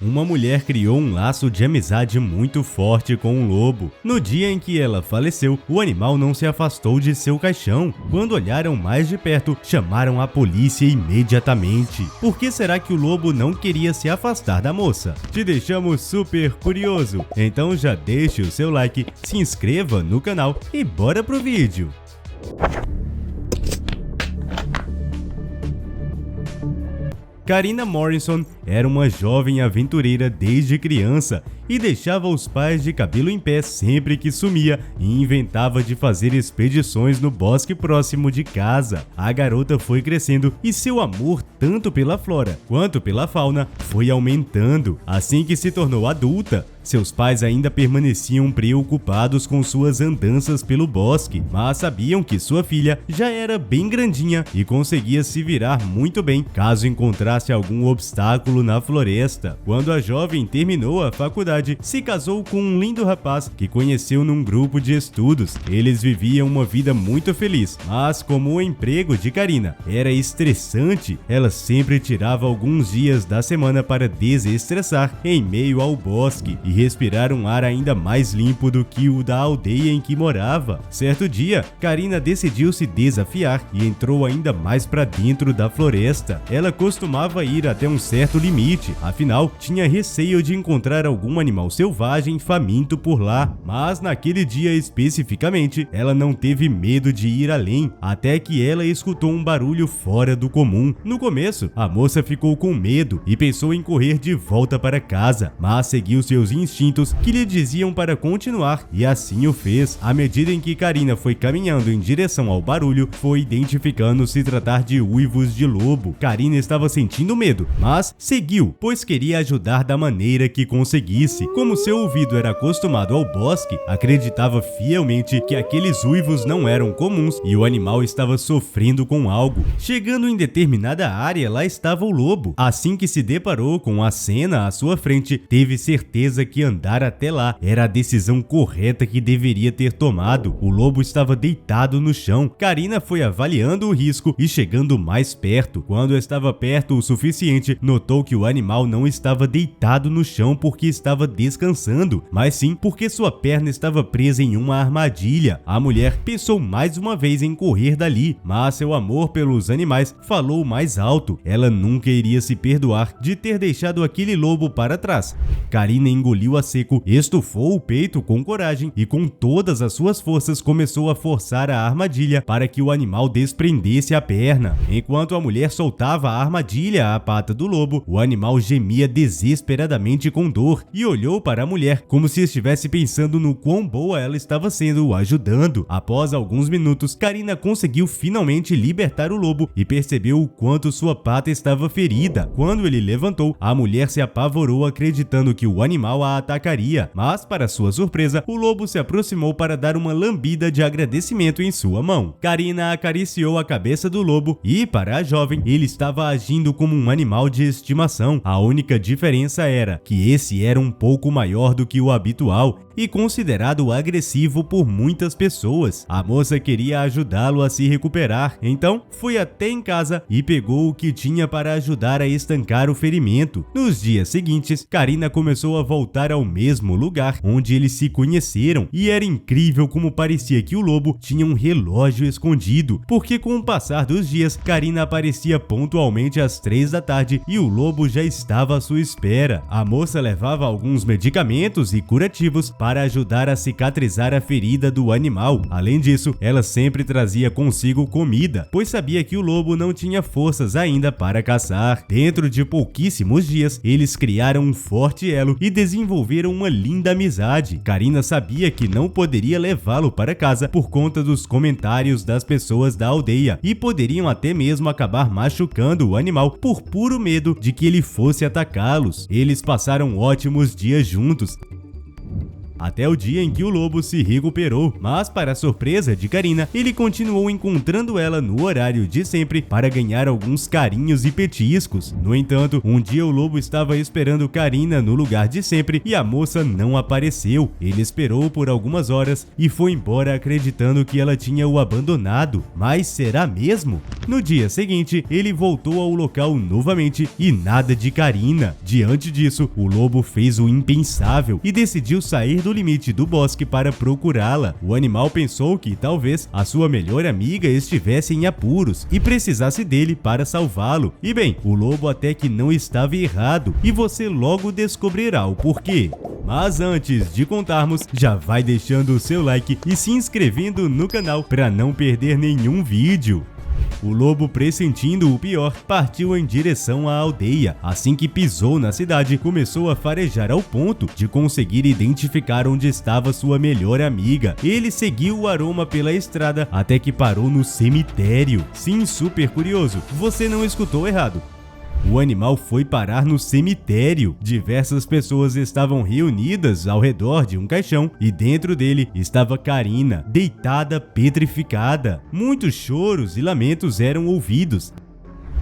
Uma mulher criou um laço de amizade muito forte com um lobo. No dia em que ela faleceu, o animal não se afastou de seu caixão. Quando olharam mais de perto, chamaram a polícia imediatamente. Por que será que o lobo não queria se afastar da moça? Te deixamos super curioso. Então já deixe o seu like, se inscreva no canal e bora pro vídeo. Karina Morrison era uma jovem aventureira desde criança e deixava os pais de cabelo em pé sempre que sumia e inventava de fazer expedições no bosque próximo de casa. A garota foi crescendo e seu amor tanto pela flora quanto pela fauna foi aumentando. Assim que se tornou adulta, seus pais ainda permaneciam preocupados com suas andanças pelo bosque, mas sabiam que sua filha já era bem grandinha e conseguia se virar muito bem caso encontrasse algum obstáculo na floresta. Quando a jovem terminou a faculdade, se casou com um lindo rapaz que conheceu num grupo de estudos. Eles viviam uma vida muito feliz, mas como o emprego de Karina era estressante, ela sempre tirava alguns dias da semana para desestressar em meio ao bosque e respirar um ar ainda mais limpo do que o da aldeia em que morava. Certo dia, Karina decidiu se desafiar e entrou ainda mais para dentro da floresta. Ela costumava ir até um certo limite, afinal, tinha receio de encontrar algum animal selvagem faminto por lá. Mas naquele dia especificamente, ela não teve medo de ir além, até que ela escutou um barulho fora do comum. No começo, a moça ficou com medo e pensou em correr de volta para casa, mas seguiu seus instintos que lhe diziam para continuar e assim o fez. À medida em que Karina foi caminhando em direção ao barulho, foi identificando se tratar de uivos de lobo. Karina estava sentindo medo, mas seguiu, pois queria ajudar da maneira que conseguisse. Como seu ouvido era acostumado ao bosque, acreditava fielmente que aqueles uivos não eram comuns e o animal estava sofrendo com algo. Chegando em determinada área, lá estava o lobo. Assim que se deparou com a cena à sua frente, teve certeza que andar até lá era a decisão correta que deveria ter tomado. O lobo estava deitado no chão. Karina foi avaliando o risco e chegando mais perto. Quando estava perto o suficiente, notou que o animal não estava deitado no chão porque estava descansando, mas sim porque sua perna estava presa em uma armadilha. A mulher pensou mais uma vez em correr dali, mas seu amor pelos animais falou mais alto. Ela nunca iria se perdoar de ter deixado aquele lobo para trás. Karina engoliu a seco, estufou o peito com coragem e com todas as suas forças começou a forçar a armadilha para que o animal desprendesse a perna. Enquanto a mulher soltava a armadilha à pata do lobo, o animal gemia desesperadamente com dor e olhou para a mulher como se estivesse pensando no quão boa ela estava sendo ajudando. Após alguns minutos, Karina conseguiu finalmente libertar o lobo e percebeu o quanto sua pata estava ferida. Quando ele levantou, a mulher se apavorou acreditando que o animal a atacaria, mas para sua surpresa, o lobo se aproximou para dar uma lambida de agradecimento em sua mão. Karina acariciou a cabeça do lobo e, para a jovem, ele estava agindo como um animal de estimação. A única diferença era que esse era um pouco maior do que o habitual e considerado agressivo por muitas pessoas. A moça queria ajudá-lo a se recuperar, então foi até em casa e pegou o que tinha para ajudar a estancar o ferimento. Nos dias seguintes, Karina começou a voltar ao mesmo lugar onde eles se conheceram e era incrível como parecia que o lobo tinha um relógio escondido, porque com o passar dos dias, Karina aparecia pontualmente às 3 da tarde e o lobo já estava à sua espera. A moça levava alguns medicamentos e curativos para ajudar a cicatrizar a ferida do animal. Além disso, ela sempre trazia consigo comida, pois sabia que o lobo não tinha forças ainda para caçar. Dentro de pouquíssimos dias, eles criaram um forte elo e desenvolveram uma linda amizade. Karina sabia que não poderia levá-lo para casa por conta dos comentários das pessoas da aldeia e poderiam até mesmo acabar machucando o animal por puro medo de que ele fosse atacá-los. Eles passaram ótimos dias juntos. até o dia em que o lobo se recuperou, mas para a surpresa de Karina, ele continuou encontrando ela no horário de sempre para ganhar alguns carinhos e petiscos. No entanto, um dia o lobo estava esperando Karina no lugar de sempre e a moça não apareceu. Ele esperou por algumas horas e foi embora acreditando que ela tinha o abandonado. Mas será mesmo? No dia seguinte, ele voltou ao local novamente e nada de Karina. Diante disso, o lobo fez o impensável e decidiu sair do limite do bosque para procurá-la. O animal pensou que talvez a sua melhor amiga estivesse em apuros e precisasse dele para salvá-lo. E bem, o lobo até que não estava errado e você logo descobrirá o porquê. Mas antes de contarmos, já vai deixando o seu like e se inscrevendo no canal para não perder nenhum vídeo. O lobo, pressentindo o pior, partiu em direção à aldeia. Assim que pisou na cidade, começou a farejar ao ponto de conseguir identificar onde estava sua melhor amiga. Ele seguiu o aroma pela estrada até que parou no cemitério. Sim, super curioso, você não escutou errado. O animal foi parar no cemitério. Diversas pessoas estavam reunidas ao redor de um caixão e dentro dele estava Karina, deitada, petrificada. Muitos choros e lamentos eram ouvidos.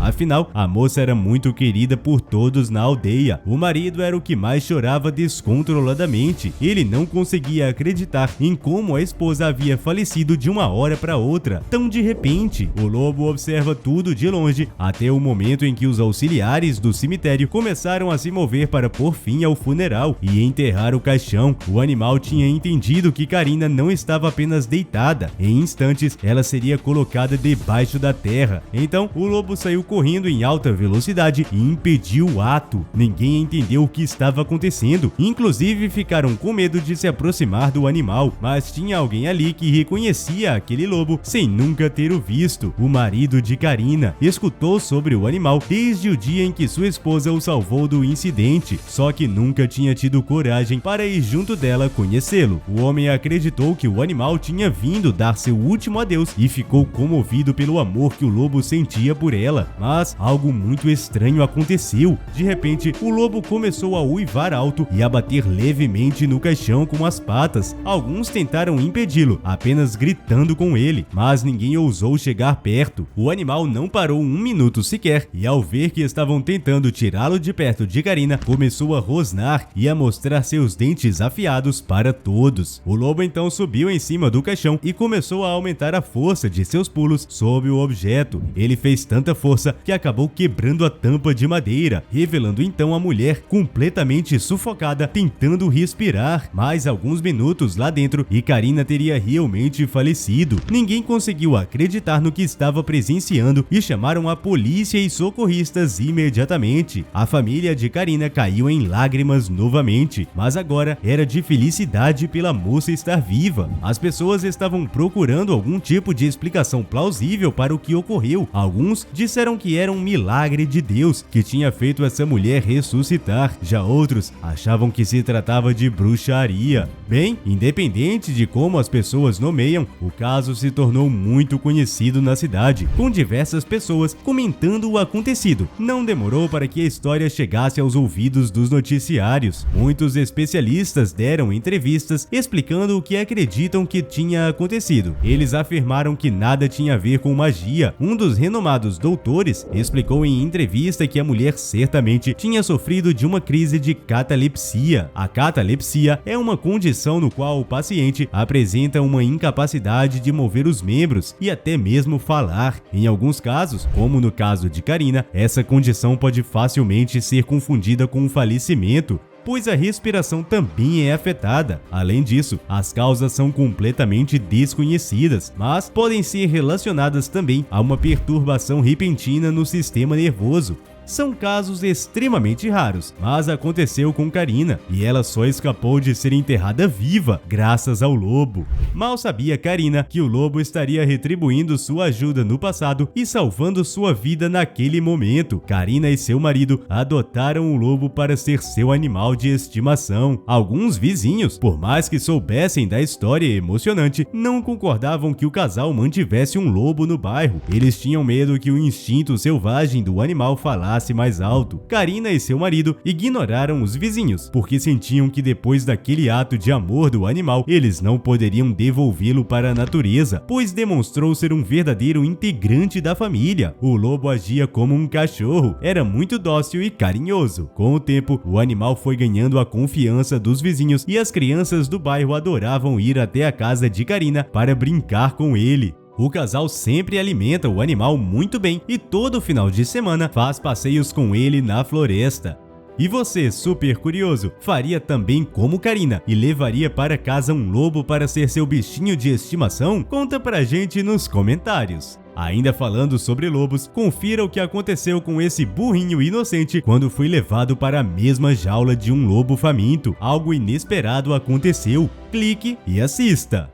Afinal, a moça era muito querida por todos na aldeia. O marido era o que mais chorava descontroladamente. Ele não conseguia acreditar em como a esposa havia falecido de uma hora para outra, tão de repente. O lobo observa tudo de longe, até o momento em que os auxiliares do cemitério começaram a se mover para pôr fim ao funeral e enterrar o caixão. O animal tinha entendido que Karina não estava apenas deitada. Em instantes, ela seria colocada debaixo da terra. Então, o lobo saiu correndo em alta velocidade e impediu o ato. Ninguém entendeu o que estava acontecendo, inclusive ficaram com medo de se aproximar do animal, mas tinha alguém ali que reconhecia aquele lobo sem nunca ter o visto. O marido de Karina escutou sobre o animal desde o dia em que sua esposa o salvou do incidente, só que nunca tinha tido coragem para ir junto dela conhecê-lo. O homem acreditou que o animal tinha vindo dar seu último adeus e ficou comovido pelo amor que o lobo sentia por ela. Mas algo muito estranho aconteceu. De repente, o lobo começou a uivar alto e a bater levemente no caixão com as patas. Alguns tentaram impedi-lo, apenas gritando com ele, mas ninguém ousou chegar perto. O animal não parou um minuto sequer e, ao ver que estavam tentando tirá-lo de perto de Karina, começou a rosnar e a mostrar seus dentes afiados para todos. O lobo então subiu em cima do caixão e começou a aumentar a força de seus pulos sobre o objeto. Ele fez tanta força que acabou quebrando a tampa de madeira, revelando então a mulher completamente sufocada, tentando respirar. Mais alguns minutos lá dentro e Karina teria realmente falecido. Ninguém conseguiu acreditar no que estava presenciando e chamaram a polícia e socorristas imediatamente. A família de Karina caiu em lágrimas novamente, mas agora era de felicidade pela moça estar viva. As pessoas estavam procurando algum tipo de explicação plausível para o que ocorreu. Alguns disseram que era um milagre de Deus que tinha feito essa mulher ressuscitar. Já outros achavam que se tratava de bruxaria. Bem, independente de como as pessoas nomeiam, o caso se tornou muito conhecido na cidade, com diversas pessoas comentando o acontecido. Não demorou para que a história chegasse aos ouvidos dos noticiários. Muitos especialistas deram entrevistas explicando o que acreditam que tinha acontecido. Eles afirmaram que nada tinha a ver com magia. Um dos renomados doutores explicou em entrevista que a mulher certamente tinha sofrido de uma crise de catalepsia. A catalepsia é uma condição no qual o paciente apresenta uma incapacidade de mover os membros e até mesmo falar. Em alguns casos, como no caso de Karina, essa condição pode facilmente ser confundida com um falecimento, pois a respiração também é afetada. Além disso, as causas são completamente desconhecidas, mas podem ser relacionadas também a uma perturbação repentina no sistema nervoso. São casos extremamente raros, mas aconteceu com Karina e ela só escapou de ser enterrada viva graças ao lobo. Mal sabia Karina que o lobo estaria retribuindo sua ajuda no passado e salvando sua vida naquele momento. Karina e seu marido adotaram o lobo para ser seu animal de estimação. Alguns vizinhos, por mais que soubessem da história emocionante, não concordavam que o casal mantivesse um lobo no bairro. Eles tinham medo que o instinto selvagem do animal falasse falasse mais alto. Karina e seu marido ignoraram os vizinhos, porque sentiam que depois daquele ato de amor do animal, eles não poderiam devolvê-lo para a natureza, pois demonstrou ser um verdadeiro integrante da família. O lobo agia como um cachorro, era muito dócil e carinhoso. Com o tempo, o animal foi ganhando a confiança dos vizinhos e as crianças do bairro adoravam ir até a casa de Karina para brincar com ele. O casal sempre alimenta o animal muito bem e todo final de semana faz passeios com ele na floresta. E você, super curioso, faria também como Karina e levaria para casa um lobo para ser seu bichinho de estimação? Conta pra gente nos comentários. Ainda falando sobre lobos, confira o que aconteceu com esse burrinho inocente quando foi levado para a mesma jaula de um lobo faminto. Algo inesperado aconteceu. Clique e assista.